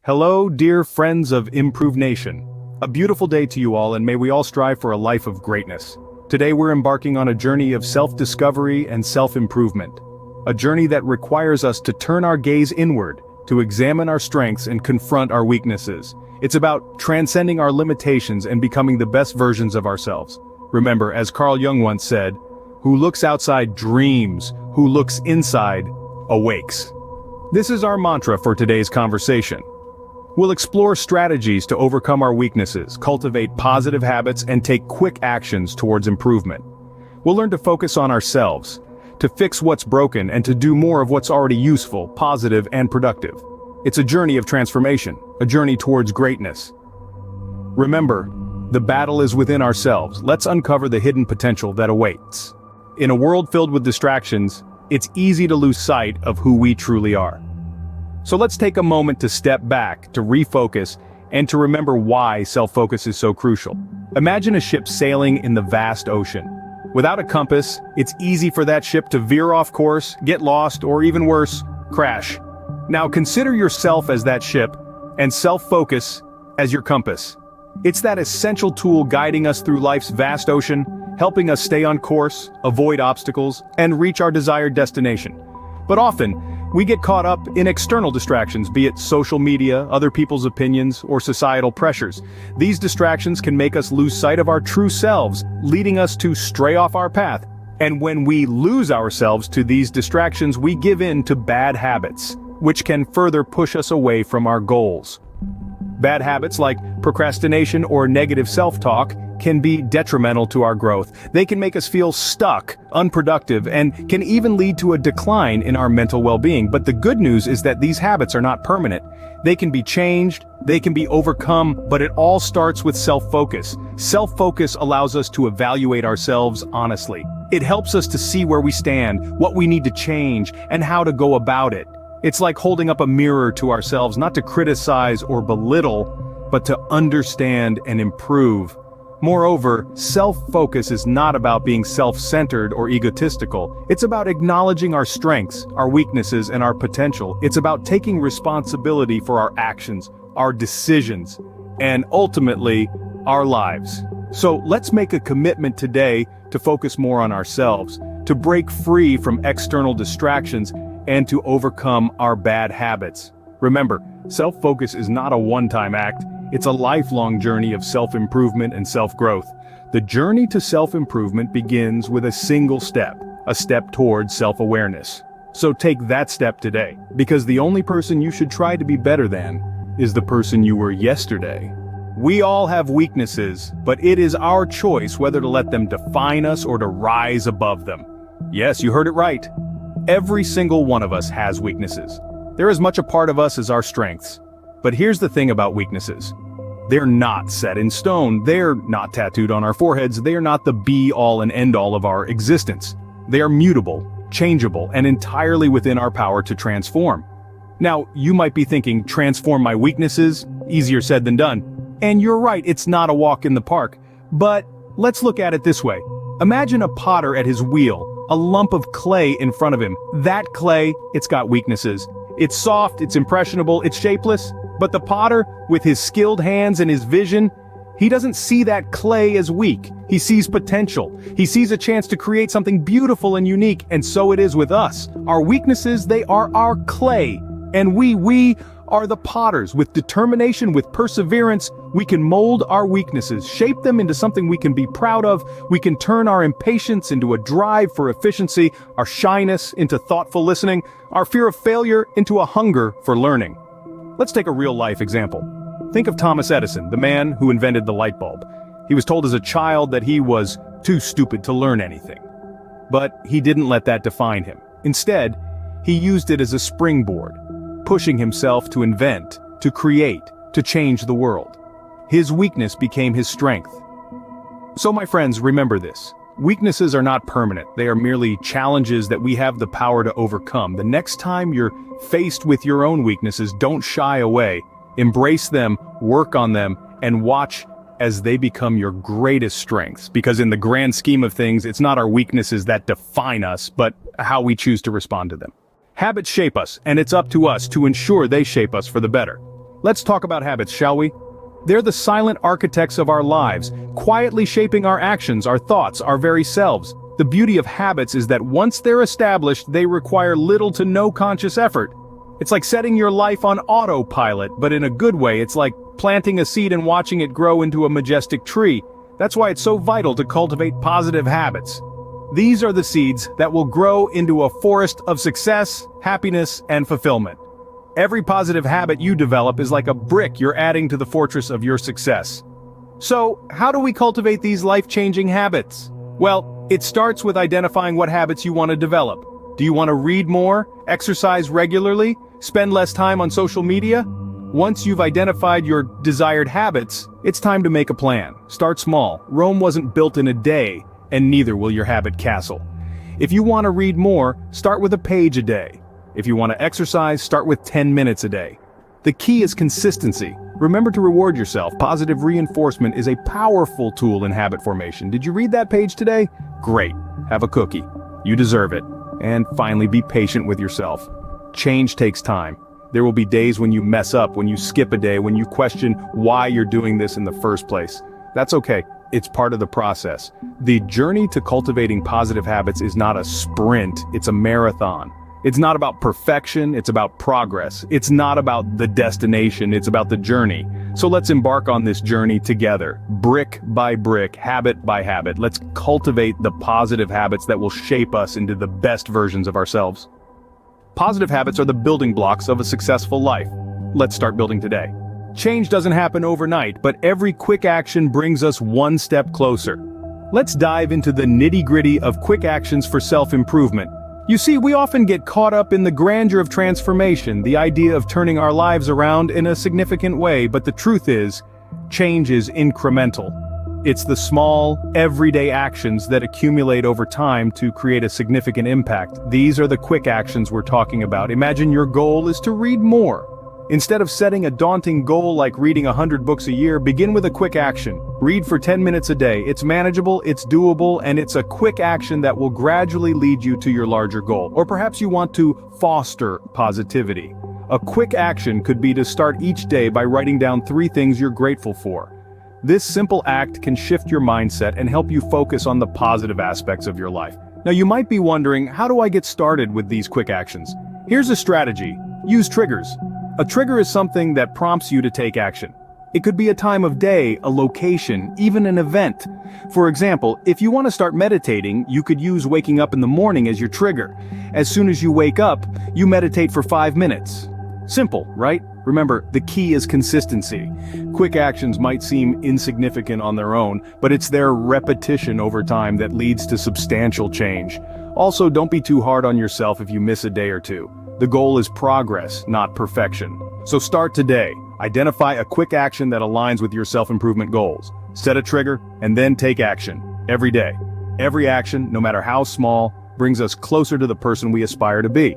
Hello, dear friends of ImproveNation. A beautiful day to you all, and may we all strive for a life of greatness. Today we're embarking on a journey of self-discovery and self-improvement. A journey that requires us to turn our gaze inward, to examine our strengths and confront our weaknesses. It's about transcending our limitations and becoming the best versions of ourselves. Remember, as Carl Jung once said, "Who looks outside dreams, who looks inside awakes." This is our mantra for today's conversation. We'll explore strategies to overcome our weaknesses, cultivate positive habits, and take quick actions towards improvement. We'll learn to focus on ourselves, to fix what's broken, and to do more of what's already useful, positive, and productive. It's a journey of transformation, a journey towards greatness. Remember, the battle is within ourselves. Let's uncover the hidden potential that awaits. In a world filled with distractions, it's easy to lose sight of who we truly are. So let's take a moment to step back, to refocus, and to remember why self-focus is so crucial. Imagine a ship sailing in the vast ocean. Without a compass, it's easy for that ship to veer off course, get lost, or even worse, crash. Now consider yourself as that ship, and self-focus as your compass. It's that essential tool guiding us through life's vast ocean, helping us stay on course, avoid obstacles, and reach our desired destination. But often, we get caught up in external distractions, be it social media, other people's opinions, or societal pressures. These distractions can make us lose sight of our true selves, leading us to stray off our path. And when we lose ourselves to these distractions, we give in to bad habits, which can further push us away from our goals. Bad habits like procrastination or negative self-talk can be detrimental to our growth. They can make us feel stuck, unproductive, and can even lead to a decline in our mental well-being. But the good news is that these habits are not permanent. They can be changed, they can be overcome, but it all starts with self-focus. Self-focus allows us to evaluate ourselves honestly. It helps us to see where we stand, what we need to change, and how to go about it. It's like holding up a mirror to ourselves, not to criticize or belittle, but to understand and improve. Moreover, self-focus is not about being self-centered or egotistical. It's about acknowledging our strengths, our weaknesses, and our potential. It's about taking responsibility for our actions, our decisions, and ultimately, our lives. So let's make a commitment today to focus more on ourselves, to break free from external distractions, and to overcome our bad habits. Remember, self-focus is not a one-time act. It's a lifelong journey of self-improvement and self-growth. The journey to self-improvement begins with a single step, a step towards self-awareness. So take that step today, because the only person you should try to be better than is the person you were yesterday. We all have weaknesses, but it is our choice whether to let them define us or to rise above them. Yes, you heard it right. Every single one of us has weaknesses. They're as much a part of us as our strengths. But here's the thing about weaknesses. They're not set in stone. They're not tattooed on our foreheads. They're not the be-all and end-all of our existence. They are mutable, changeable, and entirely within our power to transform. Now, you might be thinking, transform my weaknesses? Easier said than done. And you're right, it's not a walk in the park. But let's look at it this way. Imagine a potter at his wheel, a lump of clay in front of him. That clay, it's got weaknesses. It's soft, it's impressionable, it's shapeless. But the potter, with his skilled hands and his vision, he doesn't see that clay as weak. He sees potential. He sees a chance to create something beautiful and unique, and so it is with us. Our weaknesses, they are our clay. And we are the potters. With determination, with perseverance, we can mold our weaknesses, shape them into something we can be proud of. We can turn our impatience into a drive for efficiency, our shyness into thoughtful listening, our fear of failure into a hunger for learning. Let's take a real-life example. Think of Thomas Edison, the man who invented the light bulb. He was told as a child that he was too stupid to learn anything. But he didn't let that define him. Instead, he used it as a springboard, pushing himself to invent, to create, to change the world. His weakness became his strength. So my friends, remember this. Weaknesses are not permanent. They are merely challenges that we have the power to overcome. The next time you're faced with your own weaknesses, don't shy away. Embrace them, work on them, and watch as they become your greatest strengths. Because in the grand scheme of things, it's not our weaknesses that define us, but how we choose to respond to them. Habits shape us, and it's up to us to ensure they shape us for the better. Let's talk about habits, shall we? They're the silent architects of our lives, quietly shaping our actions, our thoughts, our very selves. The beauty of habits is that once they're established, they require little to no conscious effort. It's like setting your life on autopilot, but in a good way. It's like planting a seed and watching it grow into a majestic tree. That's why it's so vital to cultivate positive habits. These are the seeds that will grow into a forest of success, happiness, and fulfillment. Every positive habit you develop is like a brick you're adding to the fortress of your success. So, how do we cultivate these life-changing habits? Well, it starts with identifying what habits you want to develop. Do you want to read more, exercise regularly, spend less time on social media? Once you've identified your desired habits, it's time to make a plan. Start small. Rome wasn't built in a day, and neither will your habit castle. If you want to read more, start with a page a day. If you want to exercise, start with 10 minutes a day. The key is consistency. Remember to reward yourself. Positive reinforcement is a powerful tool in habit formation. Did you read that page today? Great. Have a cookie. You deserve it. And finally, be patient with yourself. Change takes time. There will be days when you mess up, when you skip a day, when you question why you're doing this in the first place. That's okay. It's part of the process. The journey to cultivating positive habits is not a sprint, it's a marathon. It's not about perfection, it's about progress. It's not about the destination, it's about the journey. So let's embark on this journey together, brick by brick, habit by habit. Let's cultivate the positive habits that will shape us into the best versions of ourselves. Positive habits are the building blocks of a successful life. Let's start building today. Change doesn't happen overnight, but every quick action brings us one step closer. Let's dive into the nitty-gritty of quick actions for self-improvement. You see, we often get caught up in the grandeur of transformation, the idea of turning our lives around in a significant way, but the truth is, change is incremental. It's the small, everyday actions that accumulate over time to create a significant impact. These are the quick actions we're talking about. Imagine your goal is to read more. Instead of setting a daunting goal like reading 100 books a year, begin with a quick action. Read for 10 minutes a day. It's manageable, it's doable, and it's a quick action that will gradually lead you to your larger goal. Or perhaps you want to foster positivity. A quick action could be to start each day by writing down 3 things you're grateful for. This simple act can shift your mindset and help you focus on the positive aspects of your life. Now you might be wondering, how do I get started with these quick actions? Here's a strategy. Use triggers. A trigger is something that prompts you to take action. It could be a time of day, a location, even an event. For example, if you want to start meditating, you could use waking up in the morning as your trigger. As soon as you wake up, you meditate for 5 minutes. Simple, right? Remember, the key is consistency. Quick actions might seem insignificant on their own, but it's their repetition over time that leads to substantial change. Also, don't be too hard on yourself if you miss a day or two. The goal is progress, not perfection. So start today. Identify a quick action that aligns with your self-improvement goals. Set a trigger, and then take action. Every day. Every action, no matter how small, brings us closer to the person we aspire to be.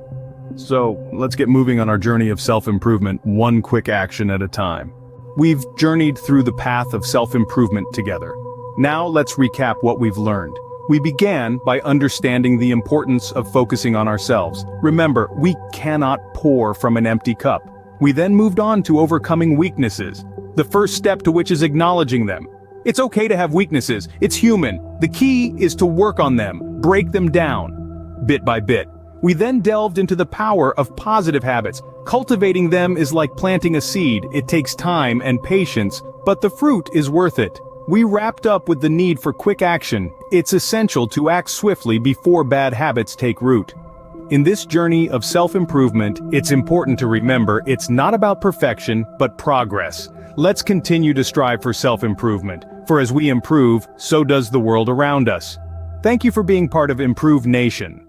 So, let's get moving on our journey of self-improvement, one quick action at a time. We've journeyed through the path of self-improvement together. Now let's recap what we've learned. We began by understanding the importance of focusing on ourselves. Remember, we cannot pour from an empty cup. We then moved on to overcoming weaknesses, the first step to which is acknowledging them. It's okay to have weaknesses, it's human. The key is to work on them, break them down, bit by bit. We then delved into the power of positive habits. Cultivating them is like planting a seed. It takes time and patience, but the fruit is worth it. We wrapped up with the need for quick action. It's essential to act swiftly before bad habits take root. In this journey of self-improvement, it's important to remember it's not about perfection, but progress. Let's continue to strive for self-improvement, for as we improve, so does the world around us. Thank you for being part of ImproveNation.